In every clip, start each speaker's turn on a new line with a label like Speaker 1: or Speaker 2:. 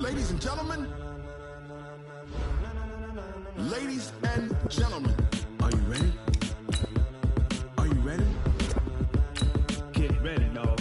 Speaker 1: Ladies and gentlemen, are you ready? Are you ready? Get ready, dog.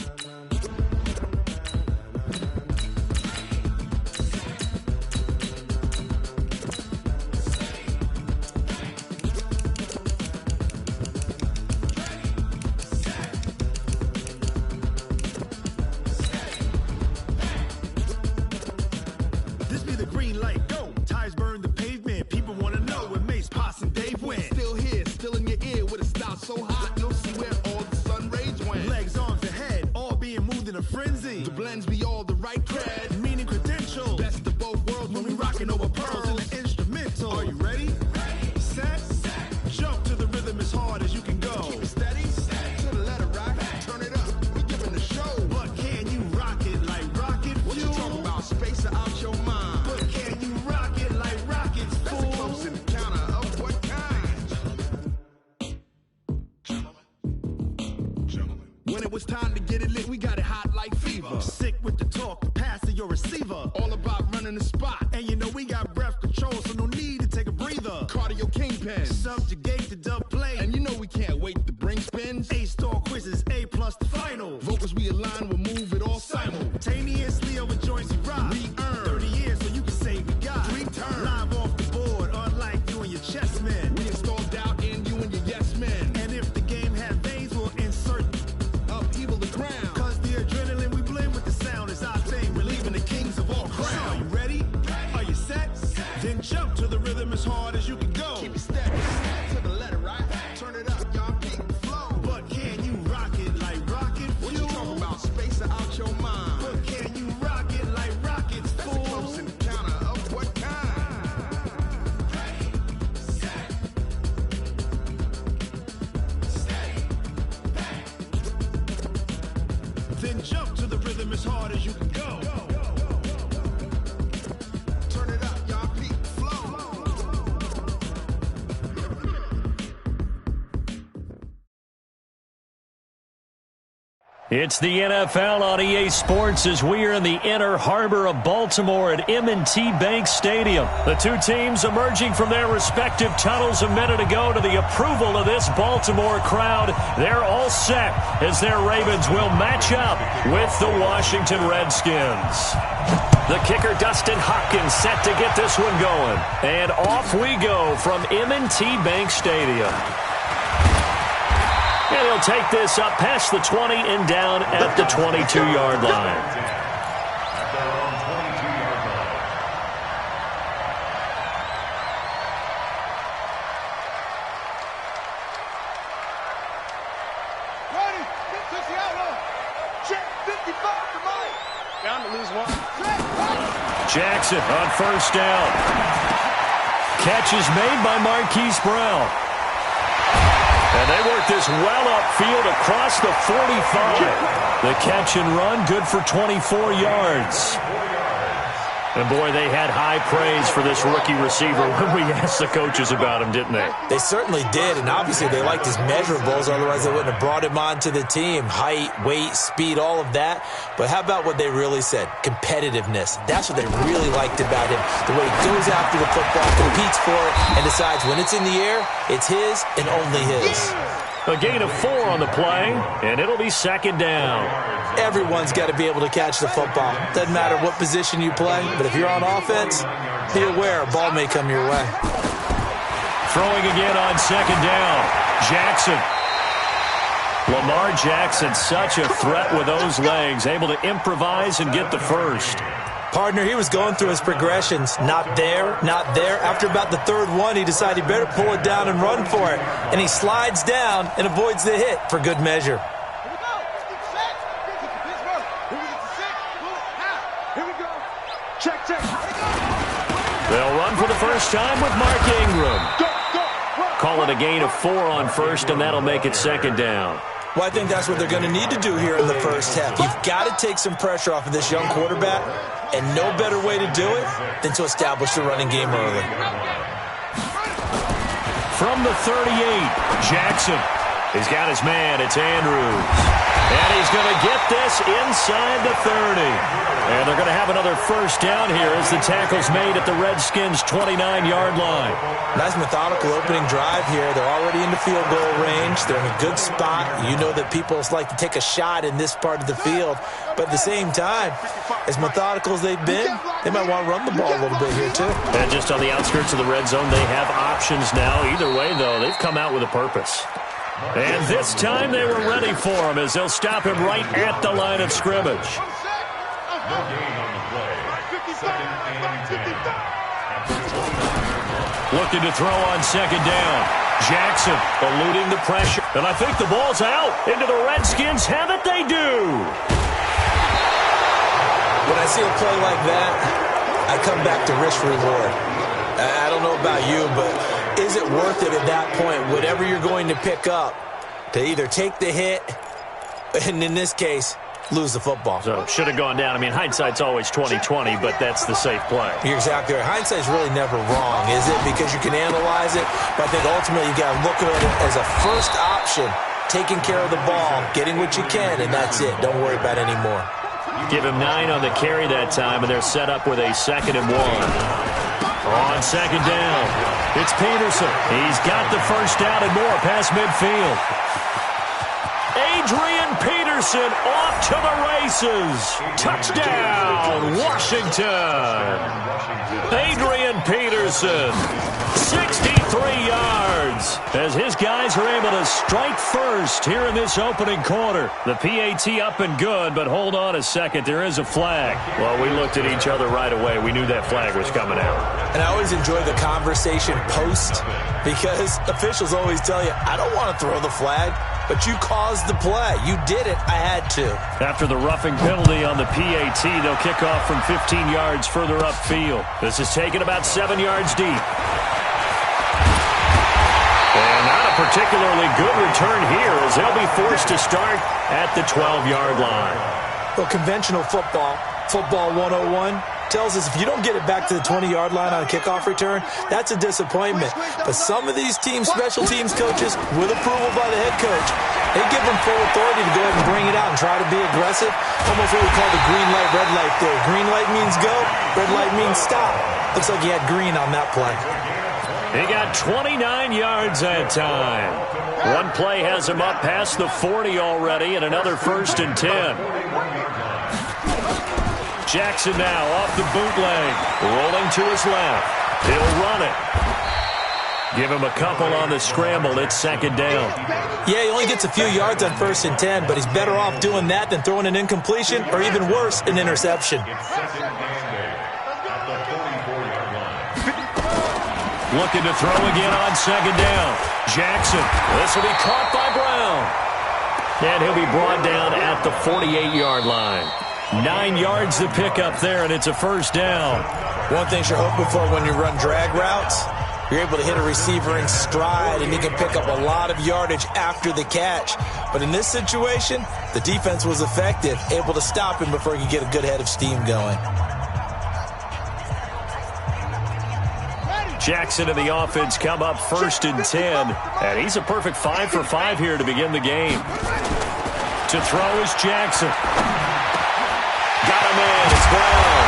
Speaker 1: This be the green light, go. Tires burn the pavement. People want to know where Mace, Poss, and Dave went. Still here, still in your ear with a style so hot, you'll see where all the sun rays went. Legs, arms, and head, all being moved in a frenzy. The blends be all the right cred, meaning credentials. Best of both worlds when we rockin' over pearls in the instrumental. Are you ready? Set, jump to the rhythm as hard as you can go. Keep it steady, to the letter rock, turn it up, we giving the show. But can you rock it like rocket fuel? What you talking about, space or out your mind? But can you rock it like rockets, fool? That's a close encounter of what kind? Gentlemen. When it was time to get it lit, we got it hot like fever. Sick with the talk, the pass to your receiver. All about running the spot. And you know we got breath control, so no need to take a breather. Cardio kingpin, subjugate the dub play. And you know we can't wait to bring spins. A-star quizzes, A+ the final. Vocals we align, we'll move it all simultaneously over joints we rock. We earn 30 years, so you can say we got 3 turns. Live off the board, unlike you and your chess men. We install doubt in you and your yes men. And if the game had veins, we'll insert upheaval the ground. Cause the adrenaline we blend with the sound is our thing. Relieving the kings of all crowns. So are you ready? Are you set? Then jump to the rhythm as hard as you can go. Keep it steady, to the letter right. Turn it up, y'all peak the flow. But can you rock it like rocket fuel? What you talking about, space or out your mind? But can you rock it like rockets, fool? That's a close encounter of what kind? Then jump to the rhythm as hard as you can go. Turn it up, y'all peak the flow.
Speaker 2: It's the NFL on EA Sports as we are in the inner harbor of Baltimore at M&T Bank Stadium. The two teams emerging from their respective tunnels a minute ago to the approval of this Baltimore crowd. They're all set as their Ravens will match up with the Washington Redskins. The kicker, Dustin Hopkins, set to get this one going. And off we go from M&T Bank Stadium. And he'll take this up past the 20 and down at the 22-yard line.
Speaker 3: Ready, get the outlaw. Check 55 to Mike. Down to lose one.
Speaker 2: Jackson on first down. Catch is made by Marquise Brown. And they work this well upfield across the 45. The catch and run, good for 24 yards. And, boy, they had high praise for this rookie receiver when we asked the coaches about him, didn't they?
Speaker 4: They certainly did, and obviously they liked his measurables, otherwise they wouldn't have brought him onto the team. Height, weight, speed, all of that. But how about what they really said? Competitiveness. That's what they really liked about him. The way he goes after the football, competes for it, and decides when it's in the air, it's his and only his.
Speaker 2: A gain of 4 on the play, and it'll be second down.
Speaker 4: Everyone's got to be able to catch the football. Doesn't matter what position you play, but if you're on offense, be aware a ball may come your way.
Speaker 2: Throwing again on second down. Jackson. Lamar Jackson, such a threat with those legs, able to improvise and get the first.
Speaker 4: Partner, he was going through his progressions. Not there, not there. After about the third one, he decided he better pull it down and run for it. And he slides down and avoids the hit for good measure.
Speaker 3: Here we go. Set. Pittsburgh. Here we get the six. Here we go. Check.
Speaker 2: They'll run for the first time with Mark Ingram. Call it a gain of 4 on first, and that'll make it second down.
Speaker 4: Well, I think that's what they're going to need to do here in the first half. You've got to take some pressure off of this young quarterback, and no better way to do it than to establish the running game early.
Speaker 2: From the 38, Jackson. He's got his man. It's Andrews. And he's going to get this inside the 30. And they're going to have another first down here as the tackle's made at the Redskins' 29-yard line.
Speaker 4: Nice methodical opening drive here. They're already in the field goal range. They're in a good spot. You know that people like to take a shot in this part of the field. But at the same time, as methodical as they've been, they might want to run the ball a little bit here too.
Speaker 2: And just on the outskirts of the red zone, they have options now. Either way, though, they've come out with a purpose. And this time they were ready for him as they'll stop him right at the line of scrimmage. Looking to throw on second down. Jackson eluding the pressure. And I think the ball's out. Into the Redskins. Have it they do.
Speaker 4: When I see a play like that, I come back to risk reward. I don't know about you, but is it worth it at that point, whatever you're going to pick up, to either take the hit, and in this case, lose the football?
Speaker 2: So should have gone down. I mean, hindsight's always 20/20, but that's the safe play.
Speaker 4: You're exactly right. Hindsight's really never wrong, is it? Because you can analyze it, but I think ultimately you got to look at it as a first option, taking care of the ball, getting what you can, and that's it. Don't worry about any more.
Speaker 2: Give him 9 on the carry that time, and they're set up with a 2nd and 1. On second down, it's Peterson. He's got the first down and more past midfield. Adrian Peterson off to the races. Touchdown, Washington. Adrian Peterson, 63 yards, as his guys are able to strike first here in this opening quarter. The PAT up and good, but hold on a second. There is a flag. Well, we looked at each other right away. We knew that flag was coming out.
Speaker 4: And I always enjoy the conversation post, because officials always tell you, I don't want to throw the flag, but you caused the play. You did it. I had to. After
Speaker 2: the roughing penalty on the PAT, they'll kick off from 15 yards further upfield. This is taken about 7 yards deep. And not a particularly good return here, as they'll be forced to start at the 12-yard line.
Speaker 4: Well, conventional football 101, tells us if you don't get it back to the 20-yard line on a kickoff return, that's a disappointment. But some of these teams, special teams coaches, with approval by the head coach, they give them full authority to go ahead and bring it out and try to be aggressive. Almost what we call the green light, red light theory. Green light means go, red light means stop. Looks like he had green on that play.
Speaker 2: He got 29 yards that time. One play has him up past the 40 already, and another 1st and 10. Jackson now off the bootleg, rolling to his left. He'll run it. Give him a couple on the scramble. It's 2nd down.
Speaker 4: Yeah, he only gets a few yards on 1st and 10, but he's better off doing that than throwing an incompletion, or even worse, an interception.
Speaker 2: Looking to throw again on 2nd down. Jackson. This will be caught by Brown. And he'll be brought down at the 48-yard line. 9 yards to pick up there, and it's a 1st down.
Speaker 4: One thing you're hoping for when you run drag routes, you're able to hit a receiver in stride, and he can pick up a lot of yardage after the catch. But in this situation, the defense was effective, able to stop him before he could get a good head of steam going.
Speaker 2: Jackson and the offense come up 1st and 10, and he's a perfect 5 for 5 here to begin the game. To throw is Jackson. Got him in. It's Brown.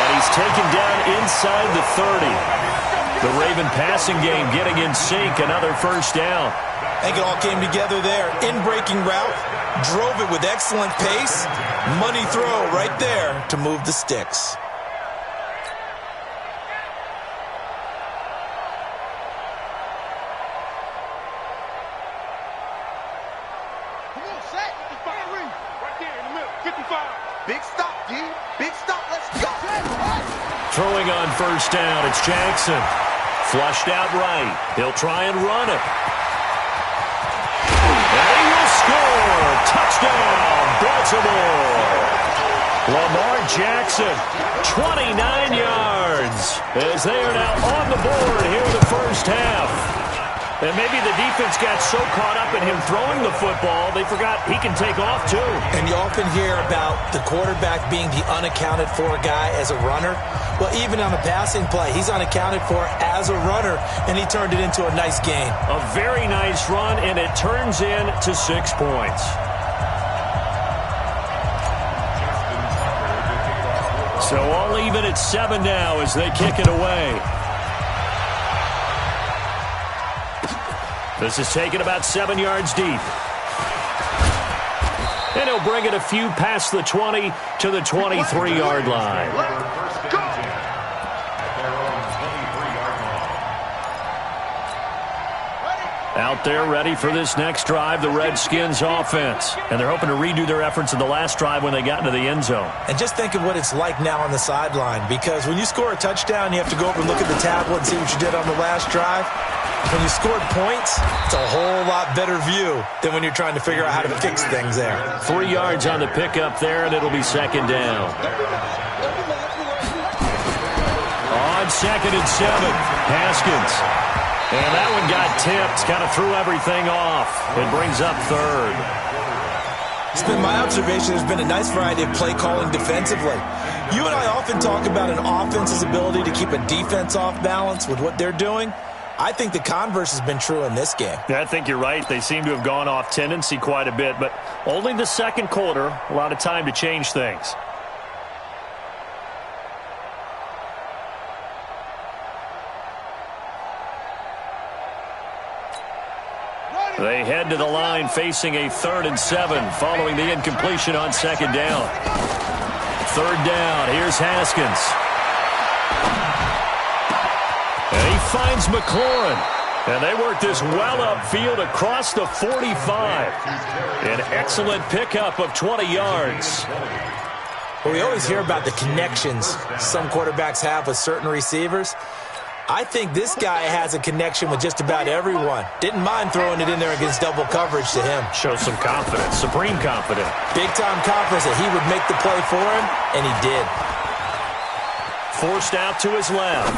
Speaker 2: And he's taken down inside the 30. The Raven passing game getting in sync. Another 1st down.
Speaker 4: I think it all came together there. In-breaking route. Drove it with excellent pace. Money throw right there to move the sticks.
Speaker 3: Big stop, D. Big stop. Let's go.
Speaker 2: Throwing on 1st down, it's Jackson. Flushed out right. He'll try and run it. And he will score. Touchdown, Baltimore. Lamar Jackson, 29 yards, as they are now on the board here in the 1st half. And maybe the defense got so caught up in him throwing the football, they forgot he can take off too.
Speaker 4: And you often hear about the quarterback being the unaccounted for guy as a runner. Well, even on a passing play, he's unaccounted for as a runner, and he turned it into a nice gain.
Speaker 2: A very nice run, and it turns into 6 points. So all even at 7 now as they kick it away. This is taken about 7 yards deep. And he'll bring it a few past the 20 to the 23-yard line. Out there ready for this next drive, the Redskins offense. And they're hoping to redo their efforts in the last drive when they got into the end zone.
Speaker 4: And just think of what it's like now on the sideline, because when you score a touchdown, you have to go over and look at the tablet and see what you did on the last drive. When you scored points, it's a whole lot better view than when you're trying to figure out how to fix things there.
Speaker 2: 3 yards on the pickup there, and it'll be 2nd down. On 2nd and 7, Haskins. And that one got tipped, kind of threw everything off. It brings up 3rd.
Speaker 4: It's been my observation there's been a nice variety of play calling defensively. You and I often talk about an offense's ability to keep a defense off balance with what they're doing. I think the converse has been true in this game.
Speaker 2: Yeah, I think you're right. They seem to have gone off tendency quite a bit, but only the second quarter, a lot of time to change things. They head to the line facing a 3rd and 7 following the incompletion on 2nd down. 3rd down. Here's Haskins. And he finds McLaurin. And they work this well upfield across the 45. An excellent pickup of 20 yards.
Speaker 4: Well, we always hear about the connections some quarterbacks have with certain receivers. I think this guy has a connection with just about everyone. Didn't mind throwing it in there against double coverage to him.
Speaker 2: Shows some confidence, supreme confidence.
Speaker 4: Big-time confidence that he would make the play for him, and he did.
Speaker 2: Forced out to his left.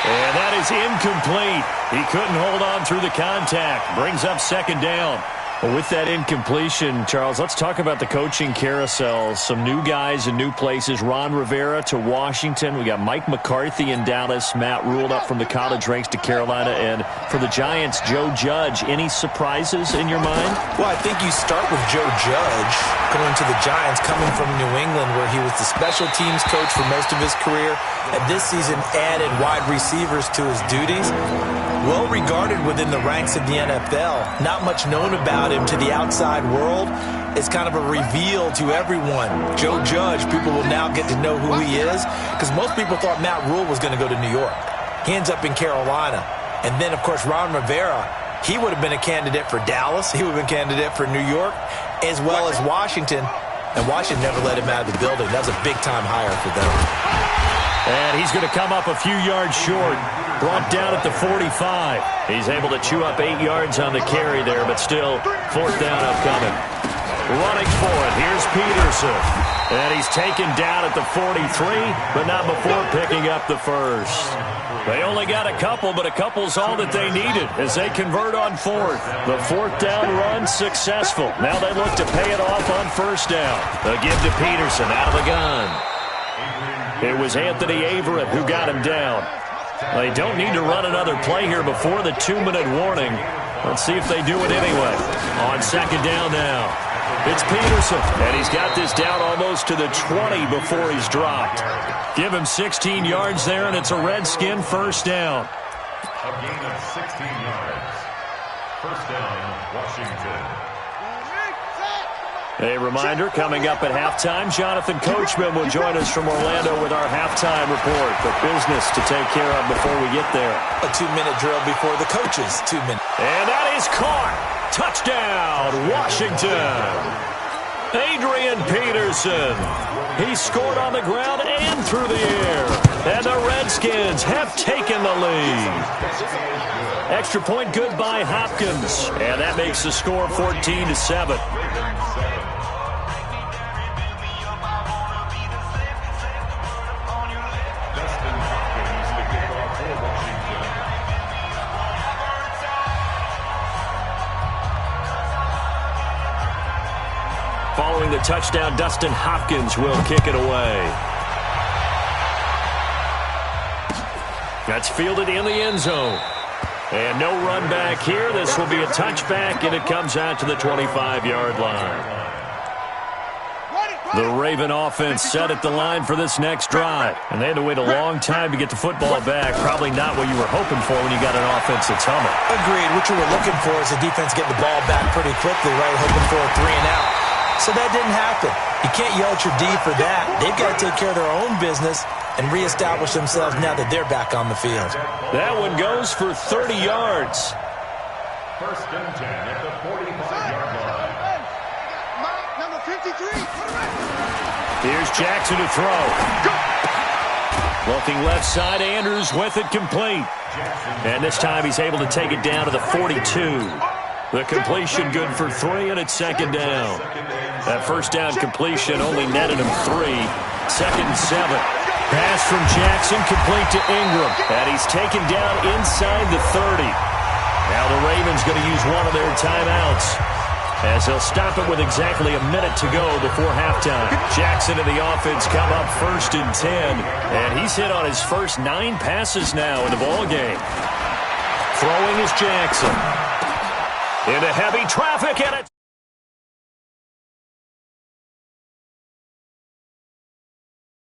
Speaker 2: And that is incomplete. He couldn't hold on through the contact. Brings up 2nd down. Well, with that incompletion, Charles, let's talk about the coaching carousel. Some new guys in new places. Ron Rivera to Washington. We got Mike McCarthy in Dallas. Matt Rule up from the college ranks to Carolina. And for the Giants, Joe Judge. Any surprises in your mind?
Speaker 4: Well, I think you start with Joe Judge going to the Giants, coming from New England, where he was the special teams coach for most of his career. And this season added wide receivers to his duties. Well regarded within the ranks of the NFL. Not much known about him to the outside world. It's kind of a reveal to everyone. Joe Judge, people will now get to know who he is, because most people thought Matt Rule was going to go to New York. He ends up in Carolina. And then, of course, Ron Rivera, he would have been a candidate for Dallas. He would have been a candidate for New York, as well as Washington. And Washington never let him out of the building. That was a big-time hire for them.
Speaker 2: And he's going to come up a few yards short. Brought down at the 45. He's able to chew up 8 yards on the carry there, but still 4th down upcoming. Running for it. Here's Peterson. And he's taken down at the 43, but not before picking up the 1st. They only got a couple, but a couple's all that they needed as they convert on 4th. The 4th down run successful. Now they look to pay it off on 1st down. They'll give to Peterson out of the gun. It was Anthony Averett who got him down. They don't need to run another play here before the 2-minute warning. Let's see if they do it anyway. On 2nd down now. It's Peterson, and he's got this down almost to the 20 before he's dropped. Give him 16 yards there, and it's a Redskin 1st down.
Speaker 5: A gain of 16 yards. 1st down, Washington.
Speaker 2: A reminder, coming up at halftime, Jonathan Coachman will join us from Orlando with our halftime report. But business to take care of before we get there.
Speaker 4: A 2-minute drill before the coaches. 2 minutes.
Speaker 2: And that is caught. Touchdown, Washington. Adrian Peterson. He scored on the ground and through the air. And the Redskins have taken the lead. Extra point good by Hopkins. And that makes the score 14-7. Following the touchdown, Dustin Hopkins will kick it away. That's fielded in the end zone. And no run back here. This will be a touchback, and it comes out to the 25-yard line. The Raven offense set at the line for this next drive. And they had to wait a long time to get the football back. Probably not what you were hoping for when you got an offense that's humming.
Speaker 4: Agreed. What you were looking for is the defense getting the ball back pretty quickly, right? Hoping for a 3-and-out. So that didn't happen. You can't yell at your D for that. They've got to take care of their own business and reestablish themselves now that they're back on the field.
Speaker 2: That one goes for 30 yards.
Speaker 5: First and 10 at the 45-yard line.
Speaker 3: Number 53.
Speaker 2: Here's Jackson to throw. Looking left side, Andrews with it complete. And this time he's able to take it down to the 42. The completion good for 3, and it's second down. That first down completion only netted him 3. Second and 7. Pass from Jackson complete to Ingram. And he's taken down inside the 30. Now the Ravens going to use one of their timeouts, as they'll stop it with exactly a minute to go before halftime. Jackson and the offense come up first and 10. And he's hit on his first 9 passes now in the ballgame. Throwing is Jackson. Into heavy traffic, and it's